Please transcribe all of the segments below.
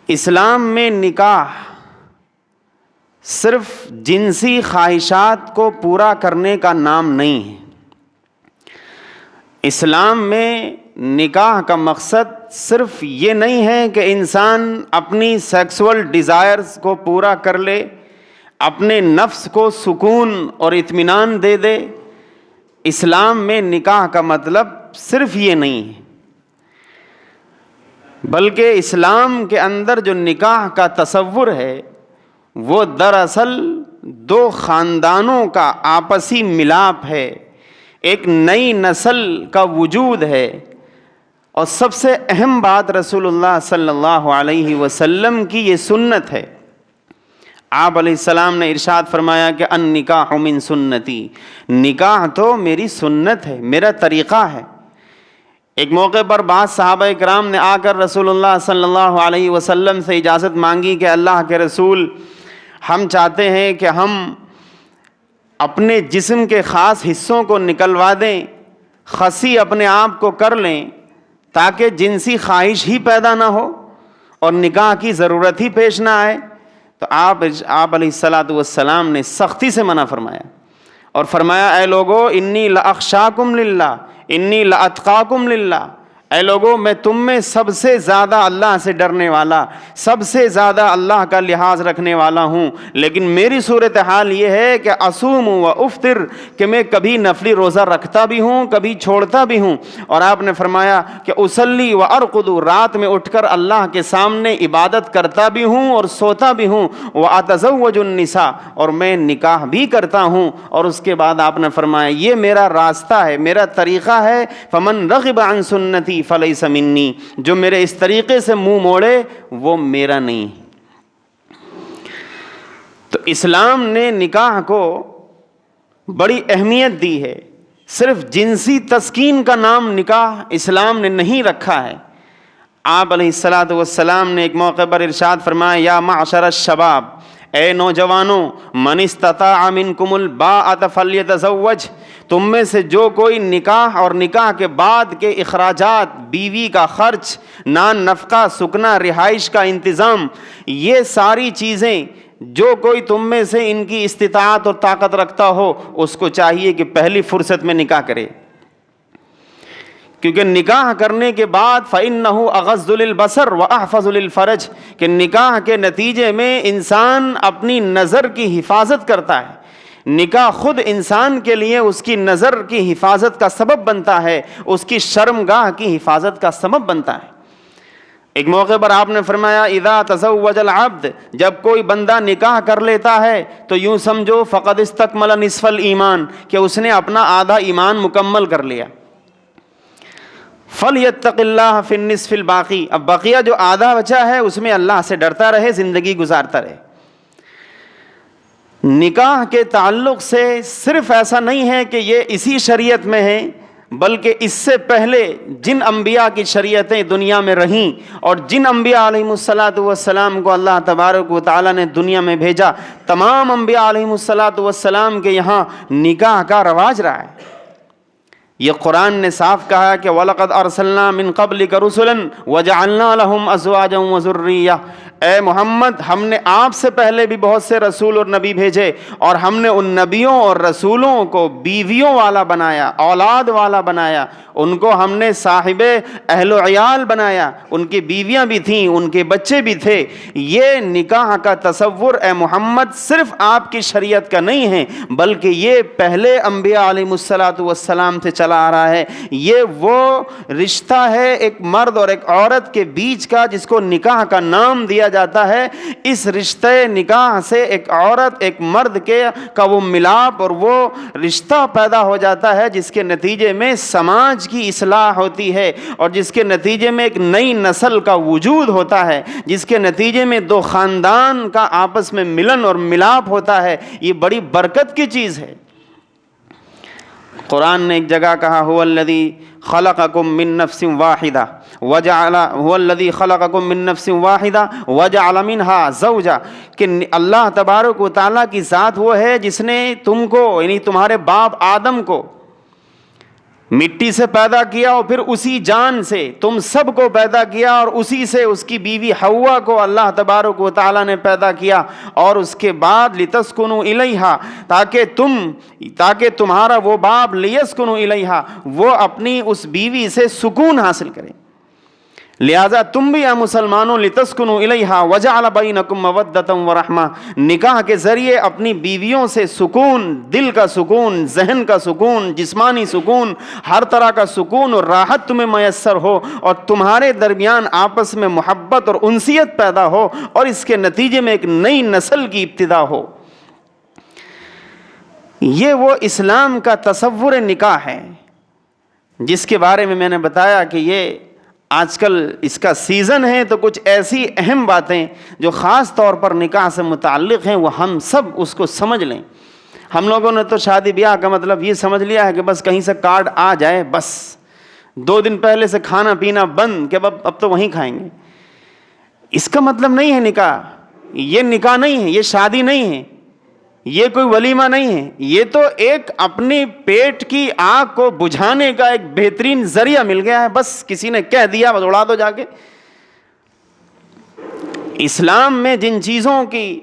اسلام میں نکاح صرف جنسی خواہشات کو پورا کرنے کا نام نہیں ہے۔ اسلام میں نکاح کا مقصد صرف یہ نہیں ہے کہ انسان اپنی سیکسول ڈیزائرز کو پورا کر لے، اپنے نفس کو سکون اور اطمینان دے دے۔ اسلام میں نکاح کا مطلب صرف یہ نہیں ہے، بلکہ اسلام کے اندر جو نکاح کا تصور ہے وہ دراصل دو خاندانوں کا آپسی ملاپ ہے، ایک نئی نسل کا وجود ہے، اور سب سے اہم بات رسول اللہ صلی اللہ علیہ وسلم کی یہ سنت ہے۔ آپ علیہ السلام نے ارشاد فرمایا کہ النکاح من سنتی، نکاح تو میری سنت ہے، میرا طریقہ ہے۔ ایک موقع پر بعض صحابہ کرام نے آ کر رسول اللہ صلی اللہ علیہ وسلم سے اجازت مانگی کہ اللہ کے رسول، ہم چاہتے ہیں کہ ہم اپنے جسم کے خاص حصوں کو نکلوا دیں، خصی اپنے آپ کو کر لیں تاکہ جنسی خواہش ہی پیدا نہ ہو اور نکاح کی ضرورت ہی پیش نہ آئے۔ تو آپ علیہ السلام نے سختی سے منع فرمایا اور فرمایا، اے لوگو انی لاخشاکم للہ، انی لاتقاکم للہ، اے لوگو میں تم میں سب سے زیادہ اللہ سے ڈرنے والا، سب سے زیادہ اللہ کا لحاظ رکھنے والا ہوں، لیکن میری صورتحال یہ ہے کہ اصوم و افطر، کہ میں کبھی نفلی روزہ رکھتا بھی ہوں، کبھی چھوڑتا بھی ہوں۔ اور آپ نے فرمایا کہ اصلی و ارقد، رات میں اٹھ کر اللہ کے سامنے عبادت کرتا بھی ہوں اور سوتا بھی ہوں، واتزوج النساء، اور میں نکاح بھی کرتا ہوں۔ اور اس کے بعد آپ نے فرمایا یہ میرا راستہ ہے، میرا طریقہ ہے، فمن رغب عن سنتی فلیس منی، جو میرے اس طریقے سے منہ موڑے وہ میرا نہیں۔ تو اسلام نے نکاح کو بڑی اہمیت دی ہے۔ صرف جنسی تسکین کا نام نکاح اسلام نے نہیں رکھا ہے۔ آپ علیہ السلام نے ایک موقع پر ارشاد فرمایا، یا معشر الشباب، اے نوجوانوں، من استطاع منکم الباءۃ فلیتزوج، تم میں سے جو کوئی نکاح اور نکاح کے بعد کے اخراجات، بیوی کا خرچ، نان نفقہ، سکنا، رہائش کا انتظام، یہ ساری چیزیں جو کوئی تم میں سے ان کی استطاعت اور طاقت رکھتا ہو، اس کو چاہیے کہ پہلی فرصت میں نکاح کرے، کیونکہ نکاح کرنے کے بعد فَإِنَّهُ أَغَضُّ لِلْبَصَرِ وَأَحْفَظُ لِلْفَرْجِ، کہ نکاح کے نتیجے میں انسان اپنی نظر کی حفاظت کرتا ہے۔ نکاح خود انسان کے لیے اس کی نظر کی حفاظت کا سبب بنتا ہے، اس کی شرمگاہ کی حفاظت کا سبب بنتا ہے۔ ایک موقع پر آپ نے فرمایا، اذا تزوج العبد، جب کوئی بندہ نکاح کر لیتا ہے تو یوں سمجھو فقد استکمل نصف الایمان، کہ اس نے اپنا آدھا ایمان مکمل کر لیا۔ فَلْيَتَّقِ اللَّهَ فِي النِّصْفِ الْبَاقِي، اب بقیہ جو آدھا بچا ہے اس میں اللہ سے ڈرتا رہے، زندگی گزارتا رہے۔ نکاح کے تعلق سے صرف ایسا نہیں ہے کہ یہ اسی شریعت میں ہے، بلکہ اس سے پہلے جن انبیاء کی شریعتیں دنیا میں رہیں اور جن انبیاء علیہم السلام کو اللہ تبارک و تعالیٰ نے دنیا میں بھیجا، تمام انبیاء علیہم السلام کے یہاں نکاح کا رواج رہا ہے۔ یہ قرآن نے صاف کہا کہ وَلَقَدْ أَرْسَلْنَا مِن قَبْلِكَ رُسُلًا وَجَعَلْنَا لَهُمْ أَزْوَاجًا وَذُرِّيَّةً، اے محمد ہم نے آپ سے پہلے بھی بہت سے رسول اور نبی بھیجے، اور ہم نے ان نبیوں اور رسولوں کو بیویوں والا بنایا، اولاد والا بنایا، ان کو ہم نے صاحب اہل و عیال بنایا، ان کی بیویاں بھی تھیں، ان کے بچے بھی تھے۔ یہ نکاح کا تصور اے محمد صرف آپ کی شریعت کا نہیں ہے، بلکہ یہ پہلے انبیاء علیہم السلام سے چلا آ رہا ہے۔ یہ وہ رشتہ ہے ایک مرد اور ایک عورت کے بیچ کا جس کو نکاح کا نام دیا جاتا ہے۔ اس رشتے نکاح سے ایک عورت ایک مرد کا وہ ملاپ اور وہ رشتہ پیدا ہو جاتا ہے جس کے نتیجے میں سماج کی اصلاح ہوتی ہے، اور جس کے نتیجے میں ایک نئی نسل کا وجود ہوتا ہے، جس کے نتیجے میں دو خاندان کا آپس میں ملن اور ملاپ ہوتا ہے۔ یہ بڑی برکت کی چیز ہے۔ قرآن نے ایک جگہ کہا هو الذی خلقکم من نفس واحدہ وجعل منها زوجا، کہ اللہ تبارک و تعالیٰ کی ذات وہ ہے جس نے تم کو، یعنی تمہارے باپ آدم کو مٹی سے پیدا کیا اور پھر اسی جان سے تم سب کو پیدا کیا، اور اسی سے اس کی بیوی حوا کو اللہ تبارک و تعالیٰ نے پیدا کیا، اور اس کے بعد لتسکنوا الیہا، تاکہ تمہارا وہ باپ لیسکنوا الیہا، وہ اپنی اس بیوی سے سکون حاصل کرے۔ لہذا تم بھی مسلمانوں لتسکنوا الیہا وجعل بینکم مودۃ ورحمہ، نکاح کے ذریعے اپنی بیویوں سے سکون، دل کا سکون، ذہن کا سکون، جسمانی سکون، ہر طرح کا سکون اور راحت تمہیں میسر ہو، اور تمہارے درمیان آپس میں محبت اور انسیت پیدا ہو، اور اس کے نتیجے میں ایک نئی نسل کی ابتدا ہو۔ یہ وہ اسلام کا تصور نکاح ہے جس کے بارے میں نے بتایا کہ یہ آج کل اس کا سیزن ہے، تو کچھ ایسی اہم باتیں جو خاص طور پر نکاح سے متعلق ہیں وہ ہم سب اس کو سمجھ لیں۔ ہم لوگوں نے تو شادی بیاہ کا مطلب یہ سمجھ لیا ہے کہ بس کہیں سے کارڈ آ جائے، بس 2 دن پہلے سے کھانا پینا بند، کہ اب تو وہیں کھائیں گے۔ اس کا مطلب نہیں ہے نکاح، یہ نکاح نہیں ہے، یہ شادی نہیں ہے، یہ کوئی ولیمہ نہیں ہے، یہ تو ایک اپنی پیٹ کی آگ کو بجھانے کا ایک بہترین ذریعہ مل گیا ہے، بس کسی نے کہہ دیا بس اڑا دو جا کے۔ اسلام میں جن چیزوں کی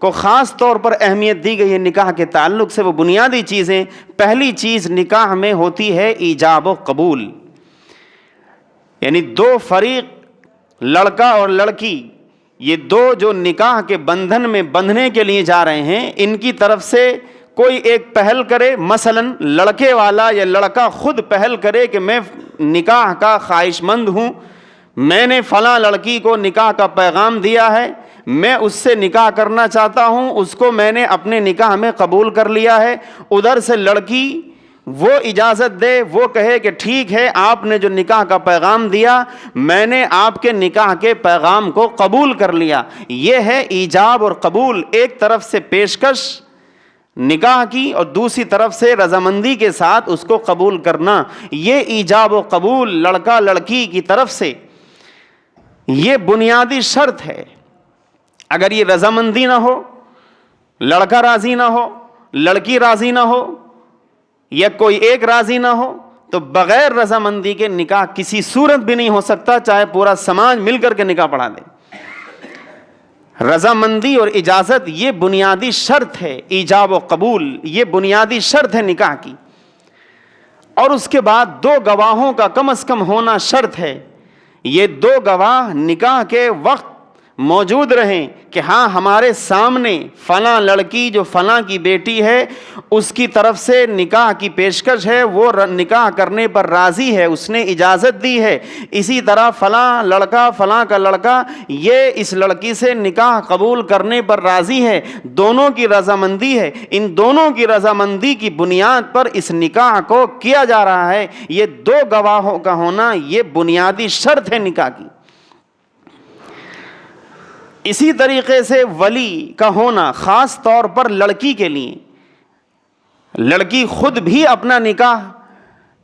کو خاص طور پر اہمیت دی گئی ہے نکاح کے تعلق سے، وہ بنیادی چیزیں، پہلی چیز نکاح میں ہوتی ہے ایجاب و قبول، یعنی 2 فریق، لڑکا اور لڑکی، یہ 2 جو نکاح کے بندھن میں بندھنے کے لیے جا رہے ہیں، ان کی طرف سے کوئی ایک پہل کرے، مثلا لڑکے والا یا لڑکا خود پہل کرے کہ میں نکاح کا خواہش مند ہوں، میں نے فلاں لڑکی کو نکاح کا پیغام دیا ہے، میں اس سے نکاح کرنا چاہتا ہوں، اس کو میں نے اپنے نکاح میں قبول کر لیا ہے۔ ادھر سے لڑکی وہ اجازت دے، وہ کہے کہ ٹھیک ہے، آپ نے جو نکاح کا پیغام دیا، میں نے آپ کے نکاح کے پیغام کو قبول کر لیا۔ یہ ہے ایجاب اور قبول، ایک طرف سے پیشکش نکاح کی اور دوسری طرف سے رضامندی کے ساتھ اس کو قبول کرنا، یہ ایجاب و قبول لڑکا لڑکی کی طرف سے، یہ بنیادی شرط ہے۔ اگر یہ رضامندی نہ ہو، لڑکا راضی نہ ہو، لڑکی راضی نہ ہو، یا کوئی ایک راضی نہ ہو، تو بغیر رضامندی کے نکاح کسی صورت بھی نہیں ہو سکتا، چاہے پورا سماج مل کر کے نکاح پڑھا دے۔ رضامندی اور اجازت یہ بنیادی شرط ہے، ایجاب و قبول یہ بنیادی شرط ہے نکاح کی۔ اور اس کے بعد 2 گواہوں کا کم از کم ہونا شرط ہے، یہ 2 گواہ نکاح کے وقت موجود رہیں کہ ہاں ہمارے سامنے فلاں لڑکی جو فلاں کی بیٹی ہے، اس کی طرف سے نکاح کی پیشکش ہے، وہ نکاح کرنے پر راضی ہے، اس نے اجازت دی ہے۔ اسی طرح فلاں لڑکا فلاں کا لڑکا یہ اس لڑکی سے نکاح قبول کرنے پر راضی ہے، دونوں کی رضامندی ہے۔ ان دونوں کی رضامندی کی بنیاد پر اس نکاح کو کیا جا رہا ہے۔ یہ 2 گواہوں کا ہونا یہ بنیادی شرط ہے نکاح کی۔ اسی طریقے سے ولی کا ہونا خاص طور پر لڑکی کے لیے، لڑکی خود بھی اپنا نکاح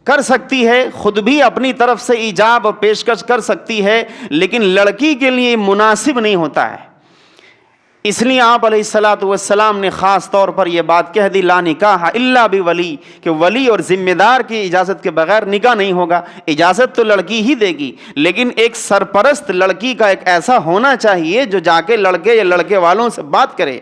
کر سکتی ہے، خود بھی اپنی طرف سے ایجاب اور پیشکش کر سکتی ہے، لیکن لڑکی کے لیے مناسب نہیں ہوتا ہے۔ اس لیے آپ علیہ الصلوۃ والسلام نے خاص طور پر یہ بات کہہ دی، لا نکاح الا بولی، کہ ولی اور ذمہ دار کی اجازت کے بغیر نکاح نہیں ہوگا۔ اجازت تو لڑکی ہی دے گی، لیکن ایک سرپرست لڑکی کا ایک ایسا ہونا چاہیے جو جا کے لڑکے یا لڑکے والوں سے بات کرے۔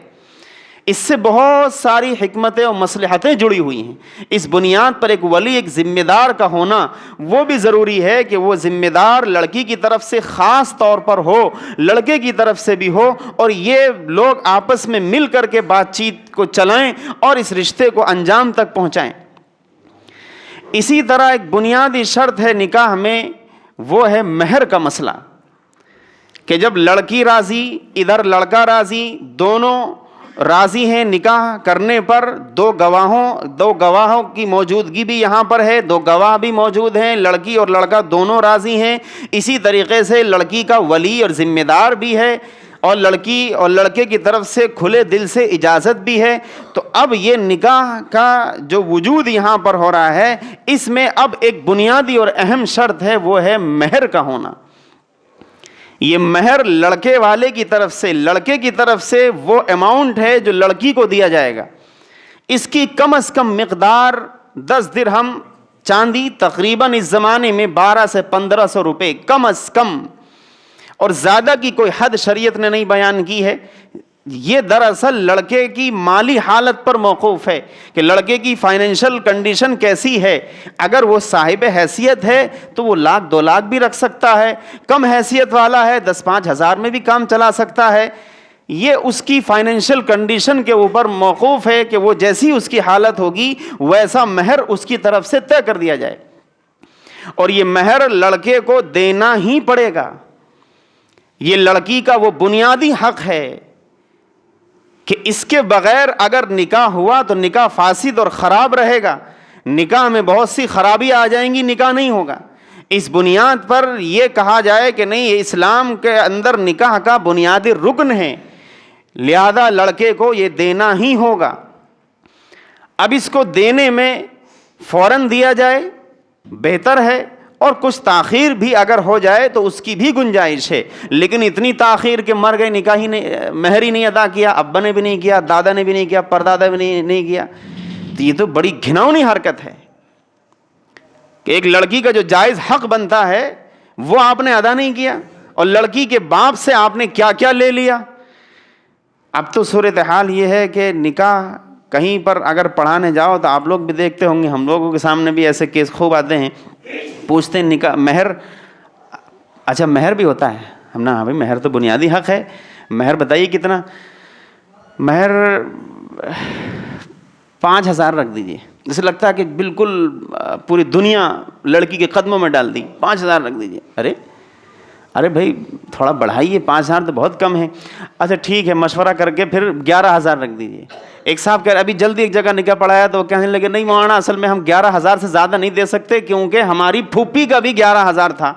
اس سے بہت ساری حکمتیں اور مصلحتیں جڑی ہوئی ہیں۔ اس بنیاد پر ایک ولی، ایک ذمہ دار کا ہونا وہ بھی ضروری ہے کہ وہ ذمہ دار لڑکی کی طرف سے خاص طور پر ہو، لڑکے کی طرف سے بھی ہو، اور یہ لوگ آپس میں مل کر کے بات چیت کو چلائیں اور اس رشتے کو انجام تک پہنچائیں۔ اسی طرح ایک بنیادی شرط ہے نکاح میں، وہ ہے مہر کا مسئلہ، کہ جب لڑکی راضی ادھر لڑکا راضی، دونوں راضی ہیں نکاح کرنے پر، 2 گواہوں کی موجودگی بھی یہاں پر ہے، 2 گواہ بھی موجود ہیں، لڑکی اور لڑکا دونوں راضی ہیں۔ اسی طریقے سے لڑکی کا ولی اور ذمہ دار بھی ہے، اور لڑکی اور لڑکے کی طرف سے کھلے دل سے اجازت بھی ہے۔ تو اب یہ نکاح کا جو وجود یہاں پر ہو رہا ہے، اس میں اب ایک بنیادی اور اہم شرط ہے، وہ ہے مہر کا ہونا۔ یہ مہر لڑکے والے کی طرف سے، لڑکے کی طرف سے وہ اماؤنٹ ہے جو لڑکی کو دیا جائے گا، اس کی کم از کم مقدار 10 درہم چاندی تقریباً اس زمانے میں 1200 سے 1500 روپے کم از کم، اور زیادہ کی کوئی حد شریعت نے نہیں بیان کی ہے۔ یہ دراصل لڑکے کی مالی حالت پر موقوف ہے کہ لڑکے کی فائنینشل کنڈیشن کیسی ہے۔ اگر وہ صاحب حیثیت ہے تو وہ 1,00,000 2,00,000 بھی رکھ سکتا ہے، کم حیثیت والا ہے 10-5 ہزار میں بھی کام چلا سکتا ہے۔ یہ اس کی فائنینشل کنڈیشن کے اوپر موقوف ہے کہ وہ جیسی اس کی حالت ہوگی ویسا مہر اس کی طرف سے طے کر دیا جائے، اور یہ مہر لڑکے کو دینا ہی پڑے گا۔ یہ لڑکی کا وہ بنیادی حق ہے کہ اس کے بغیر اگر نکاح ہوا تو نکاح فاسد اور خراب رہے گا، نکاح میں بہت سی خرابی آ جائیں گی، نکاح نہیں ہوگا۔ اس بنیاد پر یہ کہا جائے کہ نہیں، یہ اسلام کے اندر نکاح کا بنیادی رکن ہے، لہذا لڑکے کو یہ دینا ہی ہوگا۔ اب اس کو دینے میں فوراً دیا جائے بہتر ہے، اور کچھ تاخیر بھی اگر ہو جائے تو اس کی بھی گنجائش ہے، لیکن اتنی تاخیر کہ مر گئے، نکاح ہی نہیں، مہر ہی نہیں ادا کیا، ابا نے بھی نہیں کیا، دادا نے بھی نہیں کیا، پردادا بھی نہیں کیا، تو یہ تو بڑی گھناؤنی حرکت ہے کہ ایک لڑکی کا جو جائز حق بنتا ہے وہ آپ نے ادا نہیں کیا، اور لڑکی کے باپ سے آپ نے کیا کیا لے لیا۔ اب تو صورتحال یہ ہے کہ نکاح کہیں پر اگر پڑھانے جاؤ تو آپ لوگ بھی دیکھتے ہوں گے، ہم لوگوں کے سامنے بھی ایسے کیس خوب آتے ہیں، پوچھتے ہیں نکاح مہر، اچھا مہر بھی ہوتا ہے؟ ہم نے ہاں بھائی مہر تو بنیادی حق ہے، مہر بتائیے کتنا؟ مہر 5,000 رکھ دیجئے، جیسے لگتا ہے کہ بالکل پوری دنیا لڑکی کے قدموں میں ڈال دی، 5,000 رکھ دیجئے۔ ارے بھائی تھوڑا بڑھائیے، 5,000 تو بہت کم ہے۔ اچھا ٹھیک ہے، مشورہ کر کے پھر 11,000 رکھ دیجئے۔ ایک صاحب کہہ رہے ابھی جلدی ایک جگہ نکاح پڑھایا تو وہ کہنے لگے نہیں مولانا، اصل میں ہم 11,000 سے زیادہ نہیں دے سکتے کیونکہ ہماری پھوپھی کا بھی 11,000 تھا۔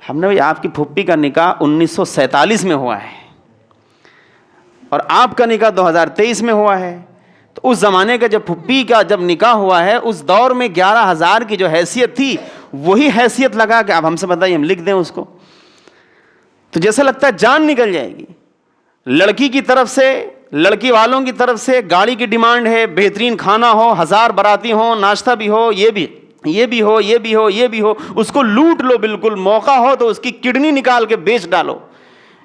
ہم نے بھائی آپ کی پھوپھی کا نکاح 1947 میں ہوا ہے اور آپ کا نکاح 2023 میں ہوا ہے، تو اس زمانے کا جب پھوپھی کا جب نکاح ہوا ہے اس دور میں 11,000 کی جو حیثیت تھی وہی حیثیت لگا کہ اب ہم سے بتائیے ہم لکھ دیں اس کو، تو جیسا لگتا ہے جان نکل جائے گی۔ لڑکی کی طرف سے، لڑکی والوں کی طرف سے گاڑی کی ڈیمانڈ ہے، بہترین کھانا ہو، 1000 باراتی ہوں، ناشتہ بھی ہو، یہ بھی ہو، اس کو لوٹ لو، بالکل موقع ہو تو اس کی کڈنی نکال کے بیچ ڈالو۔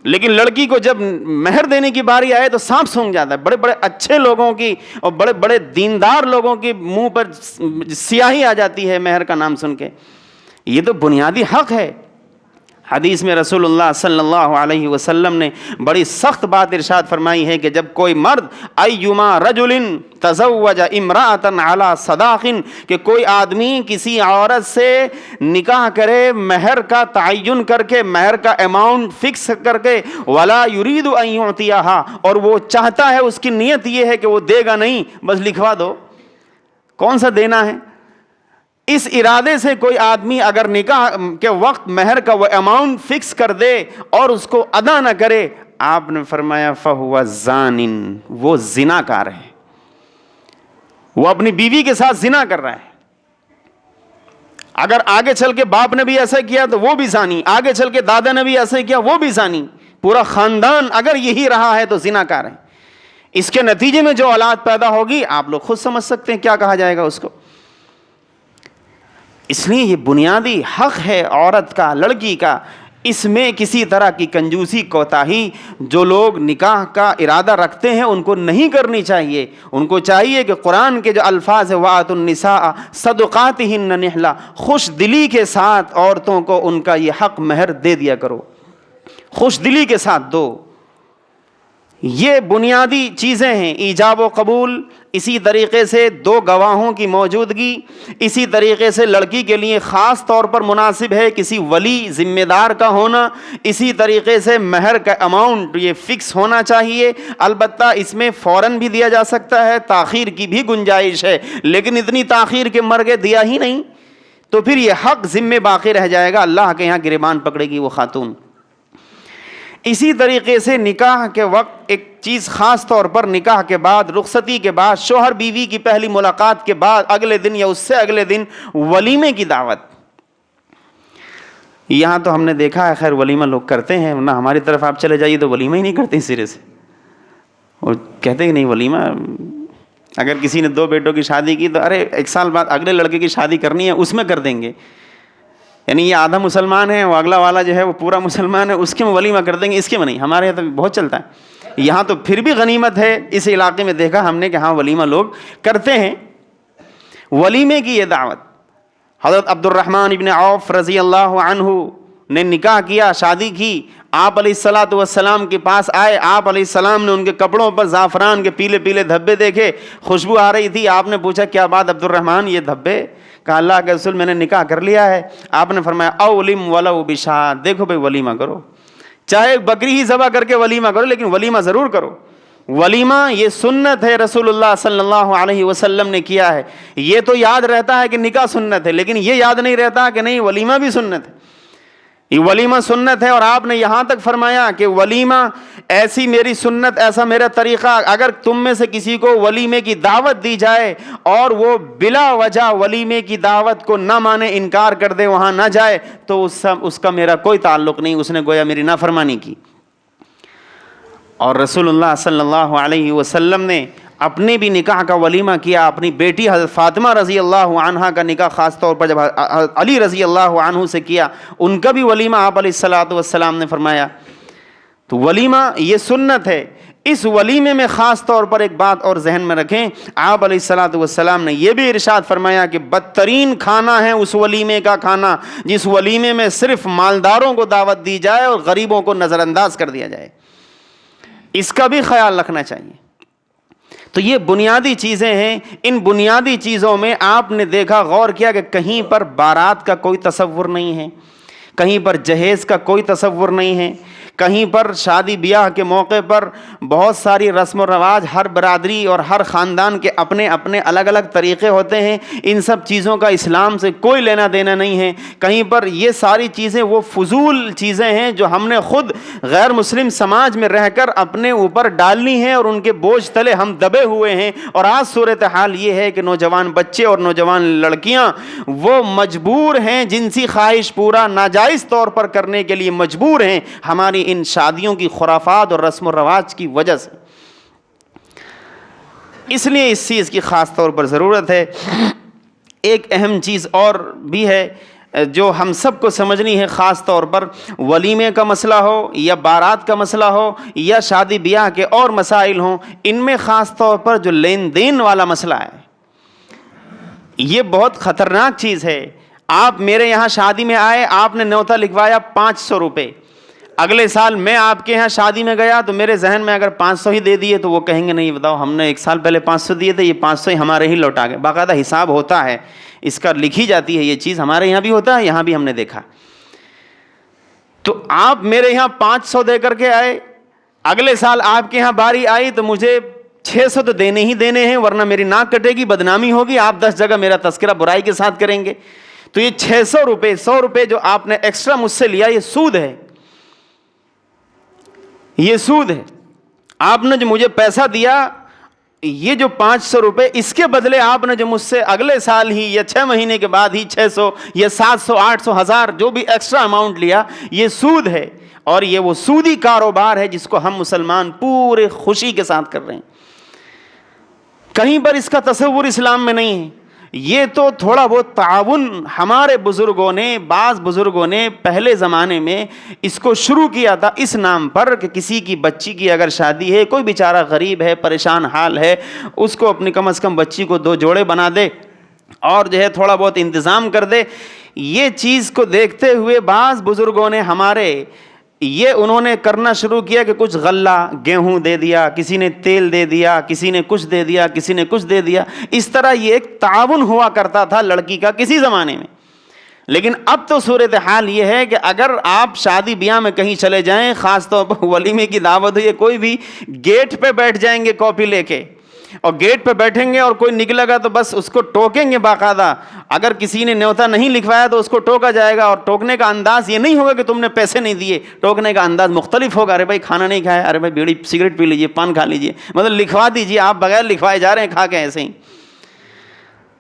لیکن لڑکی کو جب مہر دینے کی باری آئے تو سانپ سونگ جاتا ہے، بڑے بڑے اچھے لوگوں کی اور بڑے بڑے دیندار لوگوں کی منہ پر سیاہی آ جاتی ہے مہر کا نام سن کے۔ یہ تو بنیادی حق ہے۔ حدیث میں رسول اللہ صلی اللہ علیہ وسلم نے بڑی سخت بات ارشاد فرمائی ہے کہ جب کوئی مرد ایما رجل تزوج امرأۃ علی صداق، کہ کوئی آدمی کسی عورت سے نکاح کرے مہر کا تعین کر کے، مہر کا اماؤنٹ فکس کر کے، ولا یرید ان یعطیہا، اور وہ چاہتا ہے، اس کی نیت یہ ہے کہ وہ دے گا نہیں، بس لکھوا دو، کون سا دینا ہے، اس ارادے سے کوئی آدمی اگر نکاح کے وقت مہر کا وہ اماؤنٹ فکس کر دے اور اس کو ادا نہ کرے، آپ نے فرمایا فَهُوَ زَانٍ، وہ زنا کار ہے، وہ اپنی بیوی کے ساتھ زنا کر رہا ہے۔ اگر آگے چل کے باپ نے بھی ایسا کیا تو وہ بھی زانی، آگے چل کے دادا نے بھی ایسا کیا وہ بھی زانی، پورا خاندان اگر یہی رہا ہے تو زنا کار ہے۔ اس کے نتیجے میں جو اولاد پیدا ہوگی آپ لوگ خود سمجھ سکتے ہیں کیا کہا جائے گا اس کو۔ اس لیے یہ بنیادی حق ہے عورت کا، لڑکی کا، اس میں کسی طرح کی کنجوسی کوتاہی جو لوگ نکاح کا ارادہ رکھتے ہیں ان کو نہیں کرنی چاہیے۔ ان کو چاہیے کہ قرآن کے جو الفاظ وَآتُوا النِّسَاءَ صَدُقَاتِهِنَّ نِحْلَةً، خوش دلی کے ساتھ عورتوں کو ان کا یہ حق مہر دے دیا کرو، خوش دلی کے ساتھ دو۔ یہ بنیادی چیزیں ہیں، ایجاب و قبول، اسی طریقے سے 2 گواہوں کی موجودگی، اسی طریقے سے لڑکی کے لیے خاص طور پر مناسب ہے کسی ولی ذمہ دار کا ہونا، اسی طریقے سے مہر کا اماؤنٹ یہ فکس ہونا چاہیے۔ البتہ اس میں فوراً بھی دیا جا سکتا ہے، تاخیر کی بھی گنجائش ہے، لیکن اتنی تاخیر کے مر گئے دیا ہی نہیں تو پھر یہ حق ذمہ باقی رہ جائے گا، اللہ کے یہاں گریبان پکڑے گی وہ خاتون۔ اسی طریقے سے نکاح کے وقت ایک چیز خاص طور پر نکاح کے بعد، رخصتی کے بعد، شوہر بیوی کی پہلی ملاقات کے بعد اگلے دن یا اس سے اگلے دن ولیمے کی دعوت۔ یہاں تو ہم نے دیکھا ہے خیر ولیمہ لوگ کرتے ہیں، ورنہ ہماری طرف آپ چلے جائیے تو ولیمہ ہی نہیں کرتے سرے سے، اور کہتے ہیں نہیں ولیمہ اگر کسی نے 2 بیٹوں کی شادی کی تو ارے 1 سال بعد اگلے لڑکے کی شادی کرنی ہے اس میں کر دیں گے، یعنی یہ آدھا مسلمان ہے، وہ اگلا والا جو ہے وہ پورا مسلمان ہے، اس کے میں ولیمہ کر دیں گے، اس کے میں نہیں۔ ہمارے یہاں تو بہت چلتا ہے، یہاں تو پھر بھی غنیمت ہے، اس علاقے میں دیکھا ہم نے کہ ہاں ولیمہ لوگ کرتے ہیں۔ ولیمے کی یہ دعوت، حضرت عبد الرحمن ابن عوف رضی اللہ عنہ نے نکاح کیا، شادی کی، آپ علیہ الصلوۃ والسلام کے پاس آئے، آپ علیہ السلام نے ان کے کپڑوں پر زعفران کے پیلے پیلے دھبے دیکھے، خوشبو آ رہی تھی۔ آپ نے پوچھا کیا بات عبد الرحمن یہ دھبے؟ کہا اللہ کے رسول میں نے نکاح کر لیا ہے۔ آپ نے فرمایا اولم ولو بشاۃ، دیکھو بھائی ولیمہ کرو، چاہے بکری ہی ذبح کر کے ولیمہ کرو، لیکن ولیمہ ضرور کرو۔ ولیمہ یہ سنت ہے، رسول اللہ صلی اللہ علیہ وسلم نے کیا ہے۔ یہ تو یاد رہتا ہے کہ نکاح سنت ہے، لیکن یہ یاد نہیں رہتا کہ نہیں ولیمہ بھی سنت ہے۔ یہ ولیمہ سنت ہے، اور آپ نے یہاں تک فرمایا کہ ولیمہ ایسی میری سنت، ایسا میرا طریقہ، اگر تم میں سے کسی کو ولیمے کی دعوت دی جائے اور وہ بلا وجہ ولیمے کی دعوت کو نہ مانے، انکار کر دے، وہاں نہ جائے، تو اس کا میرا کوئی تعلق نہیں، اس نے گویا میری نافرمانی کی۔ اور رسول اللہ صلی اللہ علیہ وسلم نے اپنے بھی نکاح کا ولیمہ کیا، اپنی بیٹی حضرت فاطمہ رضی اللہ عنہا کا نکاح خاص طور پر جب علی رضی اللہ عنہ سے کیا، ان کا بھی ولیمہ آپ علیہ الصلوۃ والسلام نے فرمایا۔ تو ولیمہ یہ سنت ہے۔ اس ولیمے میں خاص طور پر ایک بات اور ذہن میں رکھیں، آپ علیہ الصلوۃ والسلام نے یہ بھی ارشاد فرمایا کہ بدترین کھانا ہے اس ولیمے کا کھانا جس ولیمے میں صرف مالداروں کو دعوت دی جائے اور غریبوں کو نظر انداز کر دیا جائے، اس کا بھی خیال رکھنا چاہیے۔ تو یہ بنیادی چیزیں ہیں۔ ان بنیادی چیزوں میں آپ نے دیکھا، غور کیا کہ کہیں پر بارات کا کوئی تصور نہیں ہے، کہیں پر جہیز کا کوئی تصور نہیں ہے، کہیں پر شادی بیاہ کے موقع پر بہت ساری رسم و رواج، ہر برادری اور ہر خاندان کے اپنے اپنے الگ الگ طریقے ہوتے ہیں، ان سب چیزوں کا اسلام سے کوئی لینا دینا نہیں ہے۔ کہیں پر یہ ساری چیزیں وہ فضول چیزیں ہیں جو ہم نے خود غیر مسلم سماج میں رہ کر اپنے اوپر ڈالنی ہیں، اور ان کے بوجھ تلے ہم دبے ہوئے ہیں۔ اور آج صورتحال یہ ہے کہ نوجوان بچے اور نوجوان لڑکیاں وہ مجبور ہیں، جنسی خواہش پورا ناجائز طور پر کرنے کے لیے مجبور ہیں، ہماری ان شادیوں کی خرافات اور رسم و رواج کی وجہ سے۔ اس لیے اس چیز کی خاص طور پر ضرورت ہے۔ ایک اہم چیز اور بھی ہے جو ہم سب کو سمجھنی ہے، خاص طور پر ولیمے کا مسئلہ ہو یا بارات کا مسئلہ ہو یا شادی بیاہ کے اور مسائل ہوں، ان میں خاص طور پر جو لین دین والا مسئلہ ہے، یہ بہت خطرناک چیز ہے۔ آپ میرے یہاں شادی میں آئے، آپ نے نیوتا لکھوایا 500 روپے، اگلے سال میں آپ کے یہاں شادی میں گیا تو میرے ذہن میں اگر 500 ہی دے دیے تو وہ کہیں گے نہیں بتاؤ ہم نے 1 سال پہلے 500 دیے تھے، یہ 500 ہی ہمارے ہی لوٹا گئے۔ باقاعدہ حساب ہوتا ہے، اس کا لکھی جاتی ہے یہ چیز، ہمارے یہاں بھی ہوتا ہے، یہاں بھی ہم نے دیکھا۔ تو آپ میرے یہاں 500 دے کر کے آئے، اگلے سال آپ کے یہاں باری آئی تو مجھے 600 تو دینے ہی دینے ہیں، ورنہ میری ناک کٹے گی، بدنامی ہوگی، آپ 10 جگہ میرا تذکرہ برائی کے ساتھ کریں گے۔ تو یہ 600 روپے 100 روپے جو آپ نے ایکسٹرا مجھ سے لیا، یہ سود ہے، یہ سود ہے۔ آپ نے جو مجھے پیسہ دیا، یہ جو 500 روپے، اس کے بدلے آپ نے جو مجھ سے اگلے سال ہی یا 6 مہینے کے بعد ہی 600 یا 700 800 1000 جو بھی ایکسٹرا اماؤنٹ لیا، یہ سود ہے، اور یہ وہ سودی کاروبار ہے جس کو ہم مسلمان پورے خوشی کے ساتھ کر رہے ہیں۔ کہیں پر اس کا تصور اسلام میں نہیں ہے۔ یہ تو تھوڑا بہت تعاون ہمارے بزرگوں نے، بعض بزرگوں نے پہلے زمانے میں اس کو شروع کیا تھا، اس نام پر کہ کسی کی بچی کی اگر شادی ہے، کوئی بیچارہ غریب ہے، پریشان حال ہے، اس کو اپنی کم از کم بچی کو 2 جوڑے بنا دے اور جو ہے تھوڑا بہت انتظام کر دے۔ یہ چیز کو دیکھتے ہوئے بعض بزرگوں نے ہمارے یہ انہوں نے کرنا شروع کیا کہ کچھ غلہ گیہوں دے دیا، کسی نے تیل دے دیا، کسی نے کچھ دے دیا، کسی نے کچھ دے دیا۔ اس طرح یہ ایک تعاون ہوا کرتا تھا لڑکی کا کسی زمانے میں۔ لیکن اب تو صورتحال یہ ہے کہ اگر آپ شادی بیاہ میں کہیں چلے جائیں، خاص طور پر ولیمے کی دعوت ہوئی، کوئی بھی گیٹ پہ بیٹھ جائیں گے کاپی لے کے، اور گیٹ پہ بیٹھیں گے اور کوئی نکلے گا تو بس اس کو ٹوکیں گے باقاعدہ۔ اگر کسی نے نیوتا نہیں لکھوایا تو اس کو ٹوکا جائے گا، اور ٹوکنے کا انداز یہ نہیں ہوگا کہ تم نے پیسے نہیں دیے، ٹوکنے کا انداز مختلف ہوگا۔ ارے بھائی کھانا نہیں کھایا، ارے بھائی بیڑی سگریٹ پی لیجئے، پان کھا لیجئے، مطلب لکھوا دیجئے، آپ بغیر لکھوائے جا رہے ہیں کھا کے ایسے ہی۔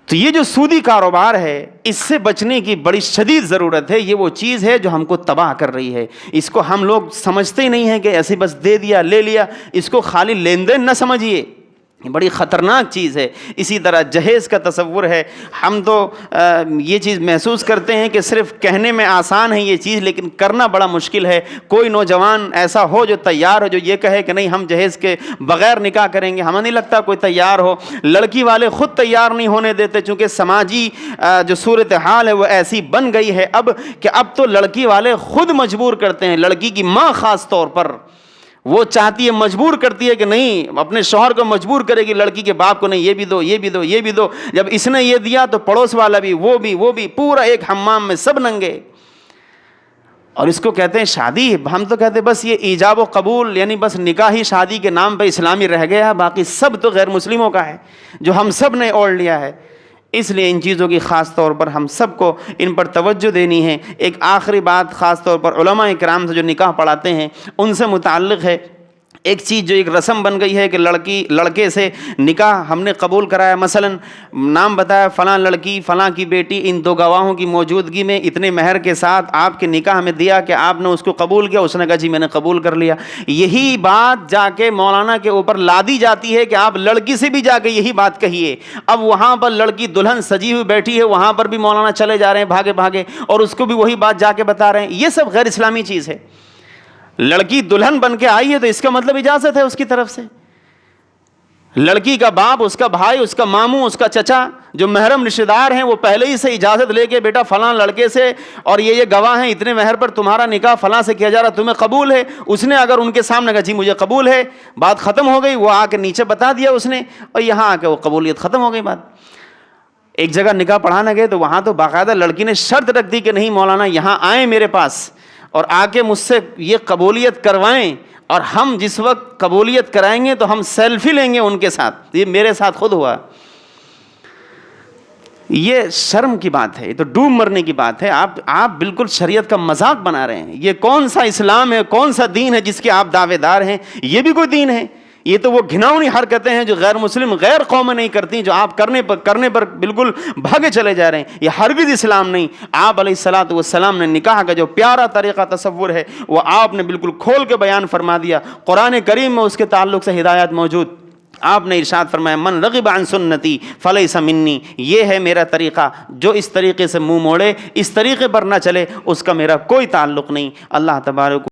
تو یہ جو سودی کاروبار ہے، اس سے بچنے کی بڑی شدید ضرورت ہے۔ یہ وہ چیز ہے جو ہم کو تباہ کر رہی ہے۔ اس کو ہم لوگ سمجھتے ہی نہیں ہیں کہ ایسے بس دے دیا لے لیا، اس کو خالی لین دین نہ سمجھیے، بڑی خطرناک چیز ہے۔ اسی طرح جہیز کا تصور ہے، ہم تو یہ چیز محسوس کرتے ہیں کہ صرف کہنے میں آسان ہے یہ چیز، لیکن کرنا بڑا مشکل ہے۔ کوئی نوجوان ایسا ہو جو تیار ہو، جو یہ کہے کہ نہیں ہم جہیز کے بغیر نکاح کریں گے، ہمیں نہیں لگتا کوئی تیار ہو۔ لڑکی والے خود تیار نہیں ہونے دیتے، چونکہ سماجی جو صورتحال ہے وہ ایسی بن گئی ہے اب کہ اب تو لڑکی والے خود مجبور کرتے ہیں۔ لڑکی کی ماں خاص طور پر وہ چاہتی ہے، مجبور کرتی ہے کہ نہیں، اپنے شوہر کو مجبور کرے گی لڑکی کے باپ کو، نہیں یہ بھی دو، یہ بھی دو، یہ بھی دو۔ جب اس نے یہ دیا تو پڑوس والا بھی، وہ بھی، پورا ایک حمام میں سب ننگے۔ اور اس کو کہتے ہیں شادی۔ ہم تو کہتے ہیں بس یہ ایجاب و قبول، یعنی بس نکاح ہی شادی کے نام پہ اسلامی رہ گیا، باقی سب تو غیر مسلموں کا ہے جو ہم سب نے اوڑھ لیا ہے۔ اس لیے ان چیزوں کی خاص طور پر ہم سب کو ان پر توجہ دینی ہے۔ ایک آخری بات خاص طور پر علماء کرام سے جو نکاح پڑھاتے ہیں ان سے متعلق ہے۔ ایک چیز جو ایک رسم بن گئی ہے کہ لڑکے سے نکاح ہم نے قبول کرایا، مثلا نام بتایا فلاں لڑکی فلاں کی بیٹی، ان دو گواہوں کی موجودگی میں اتنے مہر کے ساتھ آپ کے نکاح میں دیا کہ آپ نے اس کو قبول کیا، اس نے کہا جی میں نے قبول کر لیا۔ یہی بات جا کے مولانا کے اوپر لادی جاتی ہے کہ آپ لڑکی سے بھی جا کے یہی بات کہیے۔ اب وہاں پر لڑکی دلہن سجی ہوئی بیٹھی ہے، وہاں پر بھی مولانا چلے جا رہے ہیں بھاگے بھاگے، اور اس کو بھی وہی بات جا کے بتا رہے ہیں۔ یہ سب غیر اسلامی چیز ہے۔ لڑکی دلہن بن کے آئی ہے تو اس کا مطلب اجازت ہے اس کی طرف سے۔ لڑکی کا باپ، اس کا بھائی، اس کا ماموں، اس کا چچا جو محرم رشتہ دار ہیں وہ پہلے ہی سے اجازت لے کے بیٹا فلاں لڑکے سے، اور یہ گواہ ہیں اتنے مہر پر تمہارا نکاح فلاں سے کیا جا رہا، تمہیں قبول ہے؟ اس نے اگر ان کے سامنے کہا جی مجھے قبول ہے، بات ختم ہو گئی۔ وہ آ کے نیچے بتا دیا اس نے، اور یہاں آ کے وہ قبولیت ختم ہو گئی بات۔ ایک جگہ نکاح پڑھانے گئے تو وہاں تو باقاعدہ لڑکی نے شرط رکھ دی کہ نہیں مولانا یہاں آئیں میرے پاس اور آ کے مجھ سے یہ قبولیت کروائیں، اور ہم جس وقت قبولیت کرائیں گے تو ہم سیلفی لیں گے ان کے ساتھ۔ یہ میرے ساتھ خود ہوا۔ یہ شرم کی بات ہے، یہ تو ڈوب مرنے کی بات ہے۔ آپ بالکل شریعت کا مذاق بنا رہے ہیں۔ یہ کون سا اسلام ہے، کون سا دین ہے جس کے آپ دعوے دار ہیں؟ یہ بھی کوئی دین ہے؟ یہ تو وہ گھناؤنی حرکتیں ہیں جو غیر مسلم غیر قومیں نہیں کرتی، جو آپ کرنے پر بالکل بھاگے چلے جا رہے ہیں۔ یہ ہرگز اسلام نہیں۔ آپ علیہ الصلوۃ والسلام نے نکاح کا جو پیارا طریقہ تصور ہے وہ آپ نے بالکل کھول کے بیان فرما دیا۔ قرآن کریم میں اس کے تعلق سے ہدایات موجود۔ آپ نے ارشاد فرمایا من رغب عن سنتی فلیس منی، یہ ہے میرا طریقہ، جو اس طریقے سے منہ موڑے، اس طریقے پر نہ چلے، اس کا میرا کوئی تعلق نہیں۔ اللہ تبارک